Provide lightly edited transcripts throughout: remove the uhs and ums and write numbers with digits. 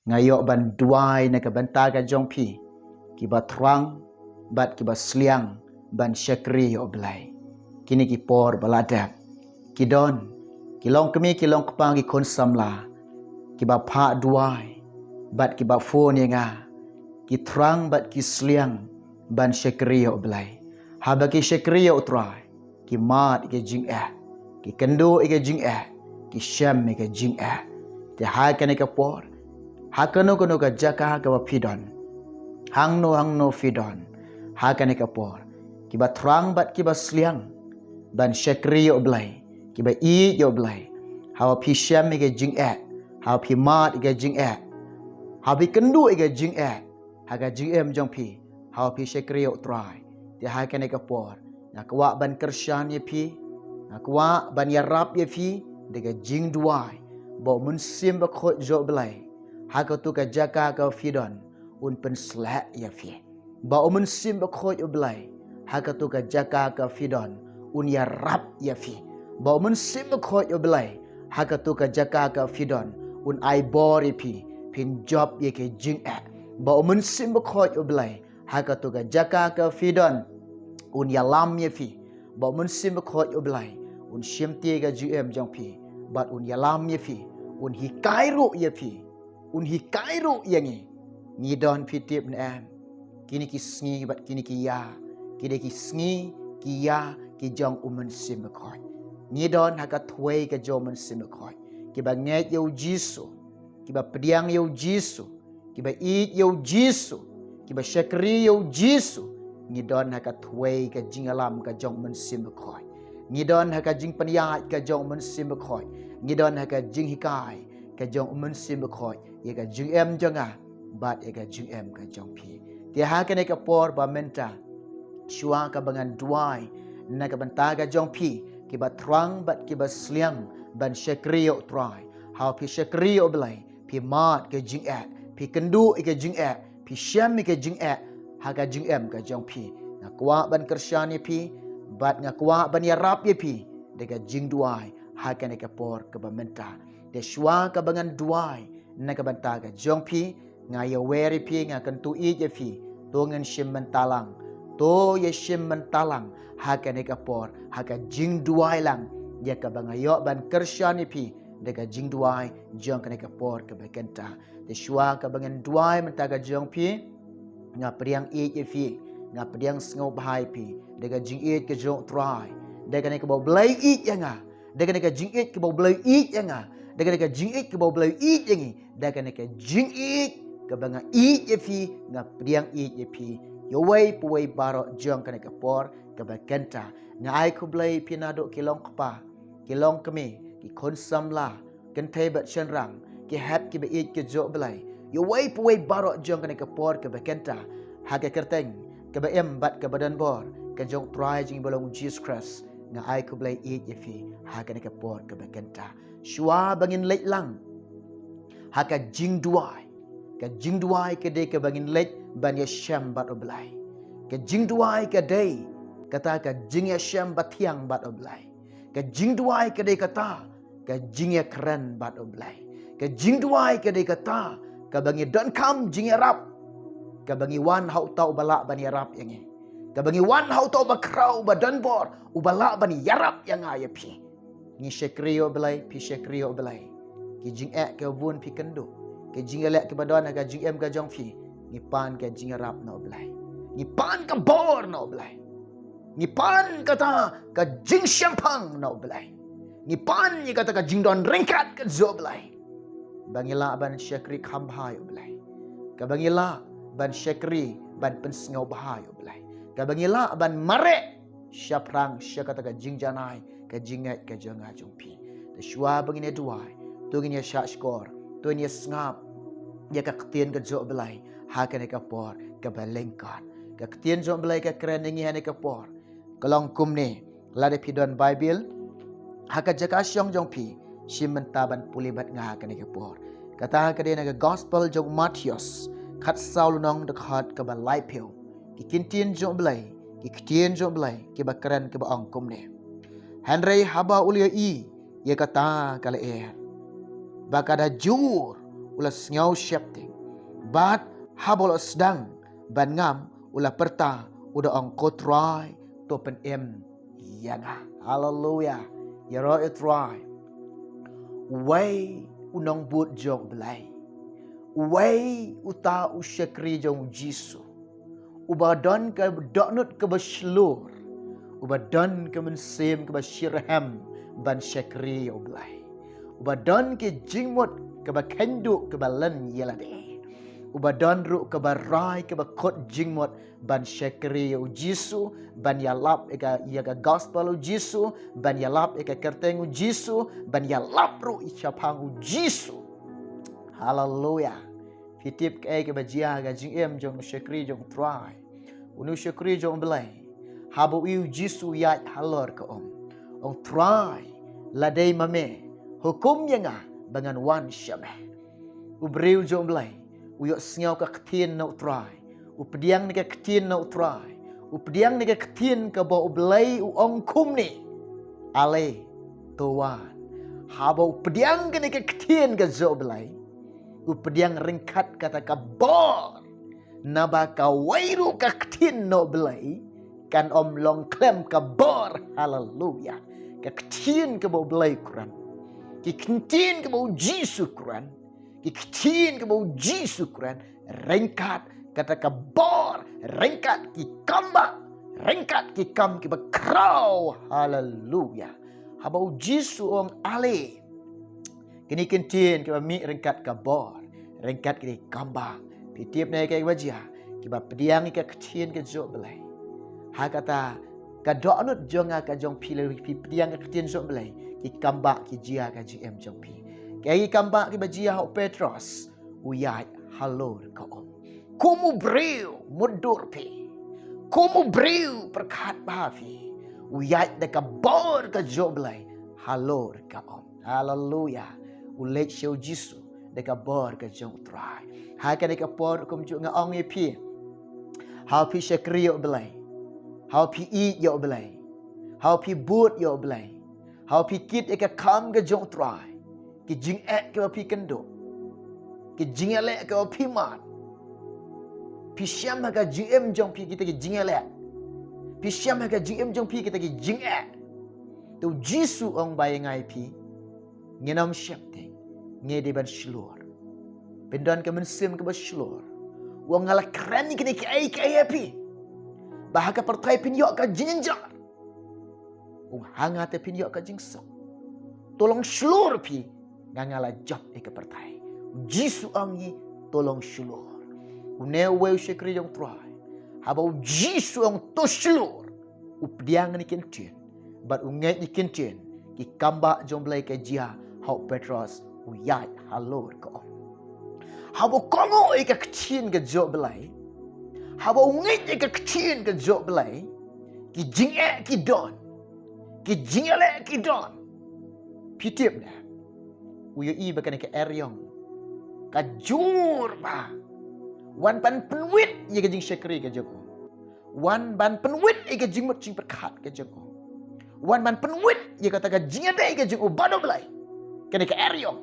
ngayok ban duai na ka banta ka jong pi kiba trang bat kiba sliang ban syakri oblai kini ki por baladap kidon kilong kemi kilong kepang ki kon samla kiba pha duai bat kiba phone nga ki trang bat ki sliang ban syakri oblai haba ki syakri utrai ki mat ki jingeh ki kendo ki jingeh ki shem ki jingeh te hai kan ka por hakano kono ka jaka ka pidon hangno fidon hakan ka por kiba trang bat kiba sliang ban syakri oblai kiba I oblai hawa pi shem ke jingeh hawa pi mat ke jingeh hawa pi kendu ke jingeh haga jingem jong pi hawa pi syakri utrai te hakan ka por nakwa ban kershan ye pi nakwa ban yarap ye pi dega jingduwai bo mun sim ba khot jo blai haka tu ka jaka ka fidon un pen slek ya fi ba mun sim ba khot jo blai haka tu ka jaka ka fidon un ya rap ya fi ba mun sim ba khot jo blai haka tu ka jaka ka fidon un ai bor ye pi pin job ye ke jing ba mun sim ba khot jo blai haka tu ka jaka ka fidon un ya lam ye fi ba mun sim ba khot jo blai un shim tie ga gm jong pi bat un ya lam ye fi un hi kairu ye fi un hi kairu yangi ni don pi tip na am kini ki sngi bat kini ki ya kini ki sngi ki ya ki jong umen sim khoi ni don ha ka thwei ka jong men sim khoi ki ba nge yo jisu ki ba pdiang yo jisu ki ba I yo jisu ki ba syakri yo jisu ni don ha ka thwei ka jingalam ka jong men sim khoi ni don ha ka jing panyat ka jong men sim khoi ni don ha ka jing hikai ka jong men sim khoi ye ka jing em jonga bat ye ka jing em ka jong pi ti ha ka ne ka por ba menta shua ka bangan duai na ka banta ka jong pi ki ba trang bat ki ba sliang ban syakrio trai how pi syakrio blai pi mat ka jing pi kendu ka jing pi syam ka jing ha ka jing em ka jong pi na kwa ban kersyani pi bat ngakwa ban yarap ye pi de ka jingduwai ha ka ne ka por ka ba menta de shua ka bangan duai na ka banta ka jong pi nga ya weri pi nga kan tu I je pi to ngan shim mentalang to ye shim mentalang ha ka ne ka por ha ka jingduwai lang ya ka bangayo ban kersyani pi de ka jingduwai jong ka ne ka por ka ba kenta de shua ka bangan duai menta ka jong pi nga priang I je pi nga priang sngo bahai pi de ka jing I ka jong trai de ka ne ka bo blai I nga de ka ne ka jing I ka bo blai I nga de ka ne ka jing I ka bo blai I ngi de ka ne ka jing I ka banga I je pi nga priang I je pi yo wei puwei baro jong ka ne ka por ka ba kenta nga ai ku blai pi na do kilong kpa kilong kami ki kon samla kan thei bat chen rang ki hap ki ba I ke jo blai yo wei puwei baro jong ka ne ka por ka ba kenta ha ka kerteng ka ba em bat ka badan bor ka jong try jing bolong Jesus Christ nga ai ku blai I je pi ha ka ne ka por ka ba kenta shua bangin leit lang ha ka jingduwai ka de ka bangin leit ban ya shem bat oblai ka jingduwai ka de kata ka jing ya shem batiang bat oblai ka jingduwai ka de kata ka jing ya keren bat oblai ka jingduwai ka de kata ka bangi don kam jing ya rap ka bangi wan hau tau bala ban ya rap yangi ka bangi wan hau tau ba krau ba don bor ubala ban ya rap yang ya pi ni syakrio oblai pi syakrio oblai ki jing ka bun pi kendo ke jing elek ke badon ka jing em ka jong pi ni pan ka jing rap no blai ni pan ka bor no blai ni pan kata ka jing syampang no blai ni pan ni kata ka jing don ringkat ka zo blai bangila ban syakri khambhai blai ka bangila ban syakri ban pensngau bahai blai ka bangila ban mare syaprang syakata ka jing janai ka jingat ka jonga jong pi de shua bangine duai tu gine syak skor tu ni ngap ya ka ktien ka jo blai ha ka ne ka por ka balengkat ka ktien jo blai ka kren ngi ha ne ka por kalong kum ni la de pidon bible ha ka jaka syong jong pi shim taban pulibat nga ka ne ka por kata ka de na ka gospel jong Matius khat saul nong de khat ka ba lai pheu ki kintien jo blai ki ktien jo blai ki ba kren ki ba ong kum ni Henry haba ulia I ye kata kala bakada jur ulah sengau syapting. Bat habol sedang ban ngam ulah perta udah ong kotrai to pen yanga. Hallelujah. Ya roh try. Way unong but jong belai. Way uta usyakri jong Jisu. Ubadon ke donut ke baslur. Ubadon ke mensem ke basyirham ban syakri yo belai. Ubadon ke jingmut ke bakendu ke balan yelade. Ubadon ru ke barai ke bakot jingmut ban syakri yo Jisu ban yalap eka yaga gospel Jisu ban yalap eka kerteng Jisu ban yalap ru ichapang Jisu. Hallelujah. Fitip ke bajia ga jingem jong syakri jong try. Unu syakri jong belai. Habu iu Jisu yat halor ke Ong try ladai mame hukum yang bangan wan syameh. Ubril jong belai. Uyok sengau ke ketin nak try. Upediang ni ke ketin nak try. Upediang ni ke ketin ke bau belai ong kum ni. Ale tuan. Habu upediang ke ni ke ketin ke zo belai. Upediang ringkat kata ke bor. Naba ka wairu ke ketin nak belai. Kan long klem ke bor. Hallelujah. Ke ketin ke bau belai Quran. Ke ketin ke bau Jisu Quran. Ketin ke bau Jisu Quran. Ringkat kata ke bor. Ringkat ki kambak. Ringkat ki kam ki bakrau. Hallelujah. Habau Jisu ong ale. Kini ketin ke mi ringkat ke bor. Ringkat ki kambak. Pitip na ke wajah. Ki ba pediang ke ketin ke zo belai. Ha kata ka donut jonga ka jong pilih pediang ke ketin zo belai. Ki kambak ki jia ka GM jong pi. Ki kambak ki bajia hok Petros. Uyat halor ka Kumu breu mudur pi. Kumu breu perkat bafi. Uyat deka bor ka jo belai. Halor ka Hallelujah. Ulek show Jisu deka bor ka jong try. Ha ka deka bor kum ju nga ong ye pi. How pi syakri yo belai. How pi eat yo belai. How pi boot yo belai. How pi kit eka kam ka jong try. Ki jing ek ke pi kendo. Ki jing elek ke pi mat. Pi syam ka GM jong pi kita ki jing elek. Pi syam ka GM jong pi kita ki jing ek. Tu Jisu ong bayangai pi. Ngenam syapting. Ngede ban shlur. Pendan ke mensim ke baslur. Wong ngala keren ni kini ki ai pi. Bahaka pertai pin yok ka jinjar. Ung hangat pin yok ka jingsok. Tolong shlur pi. Ngangala job ke pertai. Jisu angi tolong shlur. Unewe syakri jong try. Habau Jisu ang to shlur. Updiang ni kintin. But unget ni kintin. Ki kambak jong belai ke jia. Hau Petros uyat halor ke Habau kongo ika kecin ke jok belai. Habau unget ika kecin ke jok belai. Ki jingeh ki don. Ki jingele ki don. Pitip dah. Uyo i bakan ke eryong. Kajur ba. Wan ban penwit ye ke jing syakri ke joko. Wan ban penwit ye ke jing mut jing perkat ke joko. Wan ban penwit ye kata ke jing ade ke joko bado belai. Kene ke eryong.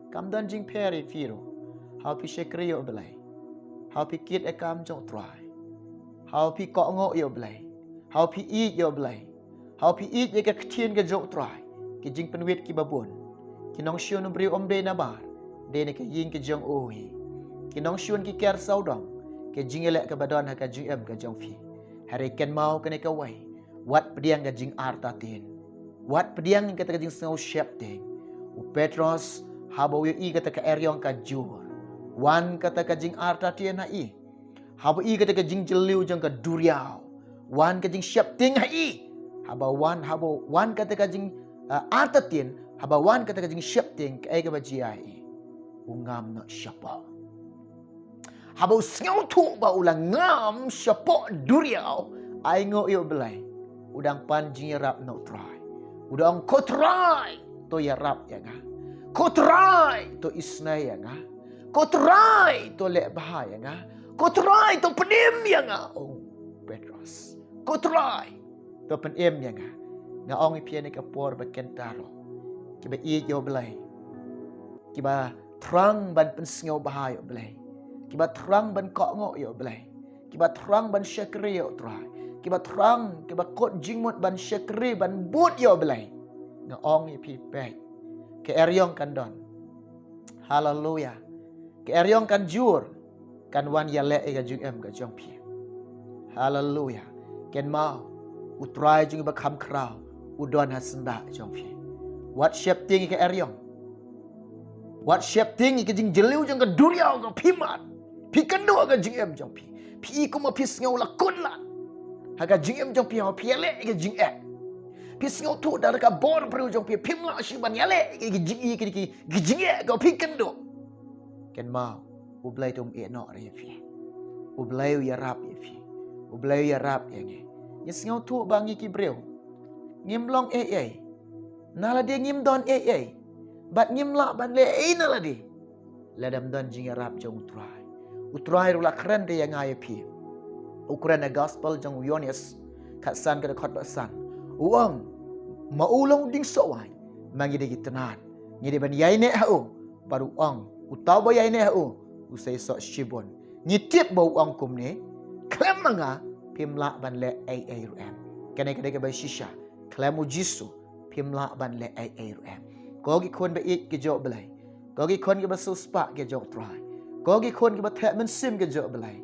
Kam dan jing peri firo. How pi syakri yo belai. How pi kit e kam jong try. How pi kok ngok yo belai. How pi eat yo belai. How pi eat ye ke kecin ke jong try. Ke jing penwit ki babon. Kinong syun beri omde nabar. Dene ke ying ke jong oi. Kinong syun ki ker saudong. Ke jing elek ke badan ha ke GM ke jong fi. Hari ken mau kene ke wai. Wat pediang ke jing arta tin. Wat pediang ke jing snow shep ting. U Petros habau yo i kata ke eryong ka jur. Wan kata ke jing arta tin ha i. Habau i kata ke jing jeliu jong ke duriau. Wan ke jing shep ting ha i. Habau wan kata ke jing arta tin. Habau wan kata ke jing shep ting ke ke bajiai. Ungam nak syapa. Habau sengau tu ba ulang ngam syapa duriau. Ai ngok yo belai. Udang pan jing rap no try. Udang ko try to ya rap ya nga. Ko try to isnai ya nga. Ko try to lek bahaya nga. Ko try to penim ya nga. Oh Petros. Ko try to penim ya nga. Nga ong ipian ke por ba kentaro. Kiba i yo belai. Kiba terang ban pensengau bahaya belai. Kiba terang ban kok ngok yo belai. Kiba terang ban syakri yo trai. Kiba terang kiba kot jingmut ban syakri ban but yo belai. Ngaong ye pi baik. Ke eryong kan don. Hallelujah. Ke eryong kan jur kan wan ya le ga jing em ga jong pi. Hallelujah. Ken mau utrai jing ba kham krau udon ha senda jong pi. What shape ting ke eryong. What shape ting ke jing jeliu jong ka duriau ga pimat. Pi kendo ga jing em jong pi. Pi ko ma pi ngau la kun la. Ha ga jing em jong pi ha pi le ga jing ek. Pi ngau tu dar ka bor pru jong pi pim la shi ban ya le ga jing i ki jing ek ga pi kendo. Ken mau ublai tum e no re fi. Ublai ya rap ye fi. Ublai ya rap ye nge. Ye ngau tu bangi ki breu. Ngim long e. Nala dia ngim don e. Bat ngim la ban le e nala di. Ladam don jing rap jong utrai. Utrai rula keren de yang ai pi. Ukuran na gospel jong Yones kat san ka khot ba san. Uang maulong ding sowai. Mangi de gitanan. Ngi de ban yai ne hau. Baru ong utau ba yai ne hau. Usai sok shibon. Ngi tip ba uang kum ne. Klem manga pimla ban le ai rum. Kene kede ke ba shisha. Klem jisu pimla ban le ai rum. Ko gi kon ba ik ke jok belai. Ko gi kon ke ba su spa ke jok try. Ko gi kon ke ba the men sim ke jok belai.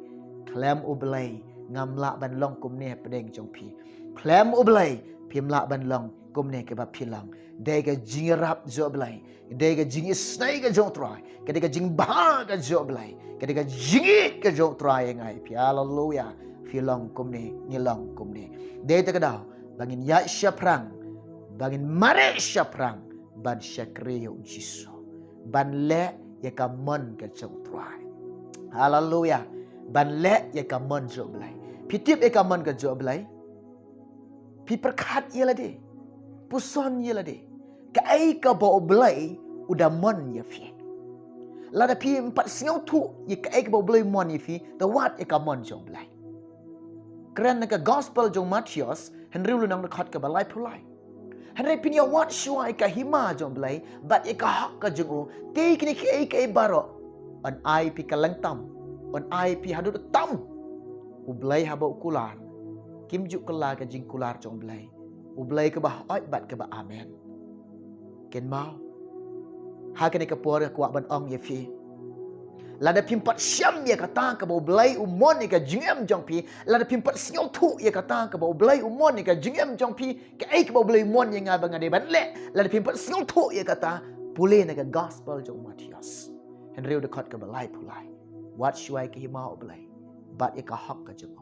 Klem u belai ngam la ban long kum ne pedeng jong pi. Klem u belai pimla ban long kum ne ke ba pilang. De ke jing rap jok belai. De ke jing snai ke jok try. Ke de ke jing ba ke jok belai. Ke de ke jing ke jok try ngai pi. Hallelujah. Filong kum ne ngilong kum ne. De te ke dau bangin ya syaprang. Bangin mare syaprang. Ban syakri yo jisu. Ban le ye ka mon ke jok try. Hallelujah. Ban le ye ka mon jok belai. Pi tip ye ka mon ke jok belai. Pi perkat ye la de. Puson ye la de. Ka ai ka bo belai udah mon ye fi. Lada pi empat singau tu ye ka ai ka bo belai mon ye fi. The what ye ka mon jok belai. Kerana ke gospel jong Matius Henry lu nang dekat ke balai pulai. Henry pinya wat syua ka hima jong belai bat ka hak ka jong te kini ke baro on ai pi ka lengtam on ai pi hadu tam u belai haba kular kim juk kala ka jing kular jong belai u belai ke bah oi bat ke ba amen ken mau ha kini ka por ka ban ong ye fi lada pimpat shem ye kata ke bau belai umon ni ka jingem jong pi lada pimpat singau tu ye kata ke bau belai umon ni ka jingem jong pi ke ai ke bau belai umon ye nga bang ade ban le lada pimpat singau tu ye kata pule na ka gospel jong Matius Henry de khot ke belai pulai wat shuai ke hima belai bat ye ka hak ka jong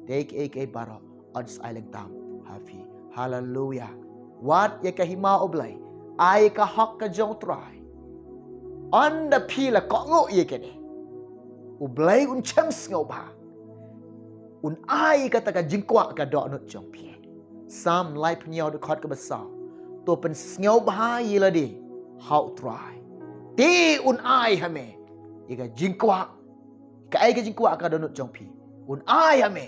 de ke baro ons island tam hafi hallelujah wat ye ka hima belai ai ka hak ka jong try on the pila ko ngo ye ke ni u blai un chem ngau ba un ai kata ka jingkwa ka do not jong pi sam lai pnyao de khot ka basa to pen ngau ba yi la di how try ti un ai ha me ye ka jingkwa ka ai ka jingkwa ka do not jong pi un ai ha me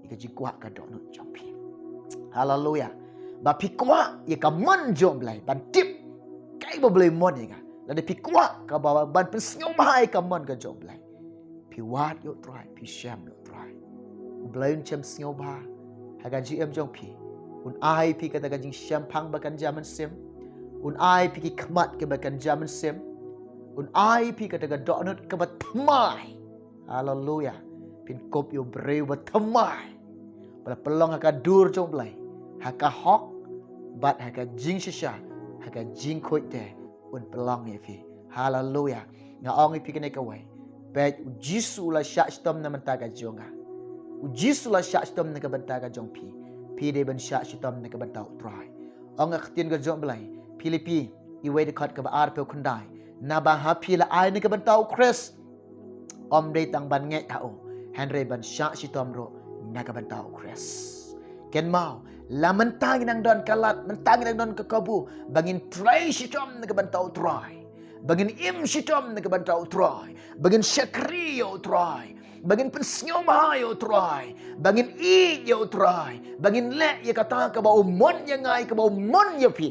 ye ka jingkwa ka do not jong pi hallelujah ba pi kwa ye ka mon jong blai ban tip kai ba blai mon ye ka la de pi kwa ka ba ban pen ngau ba ai ka mon ka jong blai pi wat yo try pi shem yo try ublain chem snyo ba haga gm jong pi un ai pi kata ga jing shem phang ba kan jaman sim un ai pi ki khmat ke ba kan jaman sim un ai pi kata ga donut ke ba thamai hallelujah pin kop yo breu ba thamai bala pelong haga dur jong blai haga hok bat haga jing shisha haga jing khoi te un pelong ye fi hallelujah nga ong pi ke ne ka wai baik jisu la syak stom na mentaga jonga jisu la syak stom na ka bentaga jong pi de ben syak stom na ka bentau try ong aktien ga jong blai Filipi i we de khat ka ba ar pe khundai na ba ha pi la ai na ka bentau Chris om de tang ban nge tao Henry ban syak stom ro na ka bentau Chris ken mau la mentang nang don kalat mentang nang don ka kabu bangin try stom na ka bentau try bagin im shitom na kabantau try bagin shakri yo try bagin pensyo yo try bagin i yo try bagin le ye kata ka ba umon ye ngai ka ba umon ye pi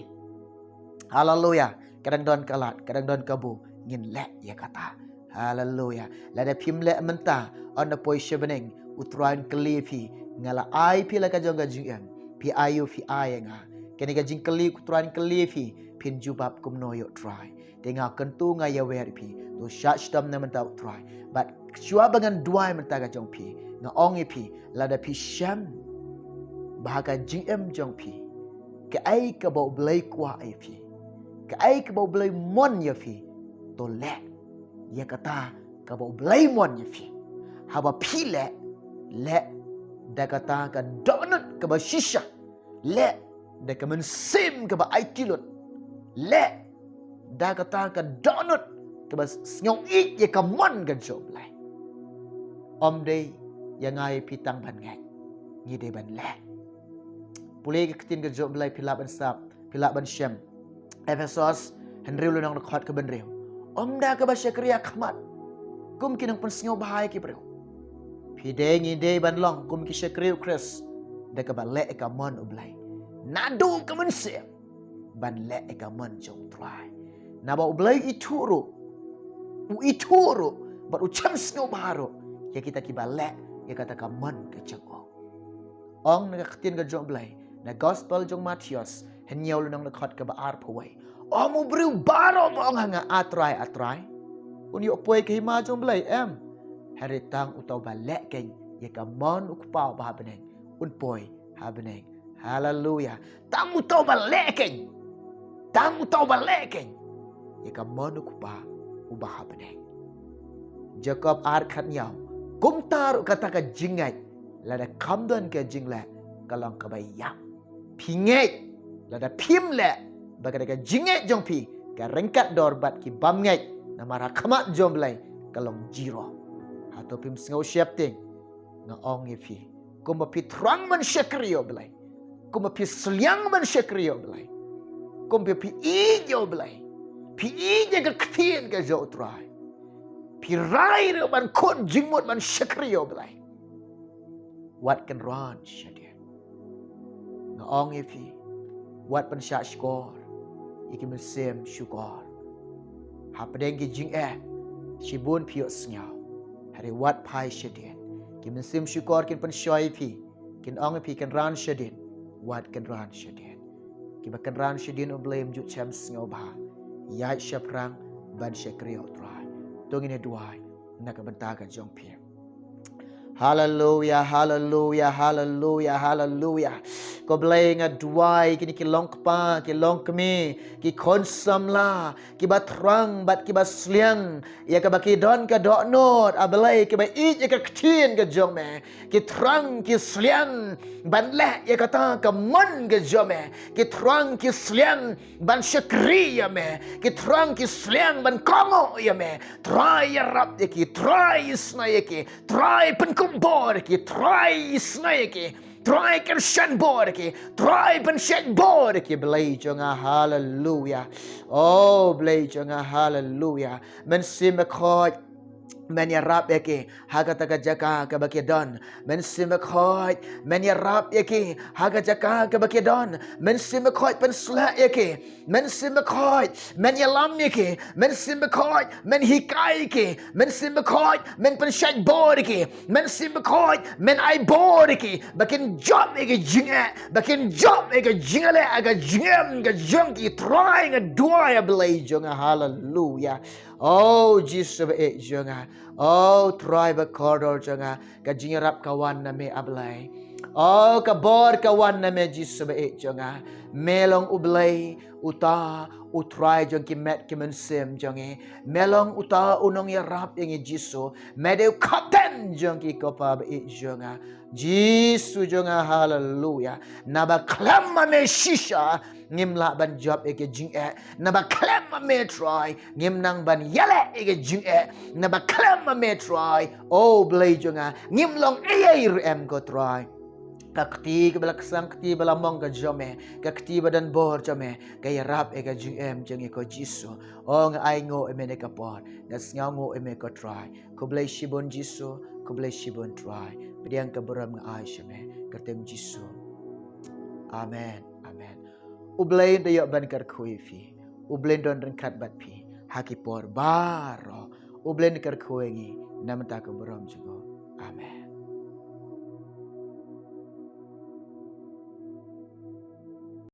hallelujah kadang don kalat kadang don kabu ngin le ya kata. Haleluya. Lada pim le menta on the poi shebeneng utrain keli pi ngala ai pi la ka jong ga jingem pi ayu pi ayenga. Kini ka jing keli utrain keli pi pin jubab kum no yo try. Denga kentu nga ya wer pi to shach dam na menta try. But shua bangan duai menta ka jong pi nga ongi pi lada pi shem bahaga jingem jong pi. Ke ai ka bau blai kwa ai pi. Ke ai ka bau blai mon ya pi to le ya kata ka bau blai mon ya pi. Haba pi le da kata ka donut ka ba shisha le da ka men sim ka ba ai kilot le da kata ka donut ka ba snong ik ya ka mon ka job lai. Om dei ya ngai pi tang ban ngai ngi de ban le. Pulai ke ketin ke job lai pilap ban sap pilap ban shem Efesos henriu lunang dekat ke benriu. Om da ka ba syakriya khmat kum kinang pen sngo bahai ki breu. Pide ngi de ban long kum ki syakriu kris da ka ba le ka mon ublai. Nadu ka men se ban le ka mon jong try. Na ba ublai ituru ba u cham sngo baharo ya kita ki ba le ya kata ka mon ke jango. Ong na ketin ke job lai na gospel jong Matius henyau lunang dekat ke ba ar pawai. Omu breu baro ba ong hanga atrai. Un yo poi ke hima jong blai em. Hari tang utau ba lek ken ye ka mon ukpau ba beneng. Un poi ha beneng. Haleluya. Tang utau ba lek ken. Ye ka mon ukpa ubah ha beneng. Jacob ar khat nyau. Kum tar kata ka jingai. Lada kamdon ke jingle kalong ka bai yap. Pingai lada pim le bagada ka jingai jong pi ka rengkat dor bat ki bam ngai na mara khamat jom blai kalong jiro. Atau pim sngau siap ting nga ong ye pi. Kuma pi trang man syakriyo blai. Kuma pi seliang man syakriyo blai. Kuma pi ijo blai. Pi ijo ka ktien ka jo utrai. Pi rai ro ban kon jingmut man syakriyo blai. Wat kan ran syadir. Nga ong ye pi. Wat pan syak skor. Iki men sem syukor. Hapadeng ki jingeh. Shibun piyok sengau. Hari wat pai syadin. Kin mensim syukor kin pen syoi pi. Kin ong pi kan ran syadin. Wat kan ran syadin. Kin bakan ran syadin oblem juk cem sengau bah. Yai syaprang ban syakriyo trai. Tungin duai nak bentakan jong pi. Hallelujah, hallelujah, hallelujah, hallelujah. Ko blai nga duai kini ki long kpa, ki long kemi, ki konsam la, ki ba trang bat ki ba sliang, ya ka ba ki don ka do not, ablai ki ba i ya ka ktien ka jong me, ki trang ki sliang ban le ya ka ta ka mon ka jong me, ki trang ki sliang ban syakri ya me, ki trang ki sliang ban kongo ya me, try ya rap ya ki, try isna ya ki, try pen bor ki, try isna ya ki, try kan shan bor ki, try pen shan bor ki, belai jonga hallelujah. Oh belai jonga hallelujah. Men simakot men yarap yaki haga taga jaka ka bakidon men simakot men yarap yaki haga jaka ka bakidon men simakot pen sla yaki men simakot men yalam yaki men simakot men hikai yaki men simakot men pen shaj bor yaki men simakot men ai bor yaki bakin job yaki jinga bakin job yaki jingale aga jingam ga junki trying a dua ya belai jonga hallelujah. Oh Jesus be jonga. Oh tribe corridor jonga ka jingarap kawan na me ablay. Oh kabor kawan na me Jesus be jonga. Melong ublay uta utray jong ki met ki mensim jongi. Melong uta unong yarap yang Jesus. Medeu kapten jong ki kopa be jonga. Jesus jonga hallelujah. Naba klama me shisha ngimla ban job eke jingeh naba klama me try ngimnang ban yale eke jingeh naba klama me try oh blay jonga ngimlong eir em ko try kakti kebala kesang kti bala mong ka jome kakti badan bor jome kaya rap eka jingem jengi ko jisu oh nga ay ngo eme ne kapon ngas nga ngo eme ko try ko blay shibon jisu ko blay shibon try pediang kaburam nga ay shame katem jisu amen amen. Ublay dayo ban kar kui fi. Ublay don ringkat bat pi. haki por baro ublen ker kuengi namta ke berom juga. Amen.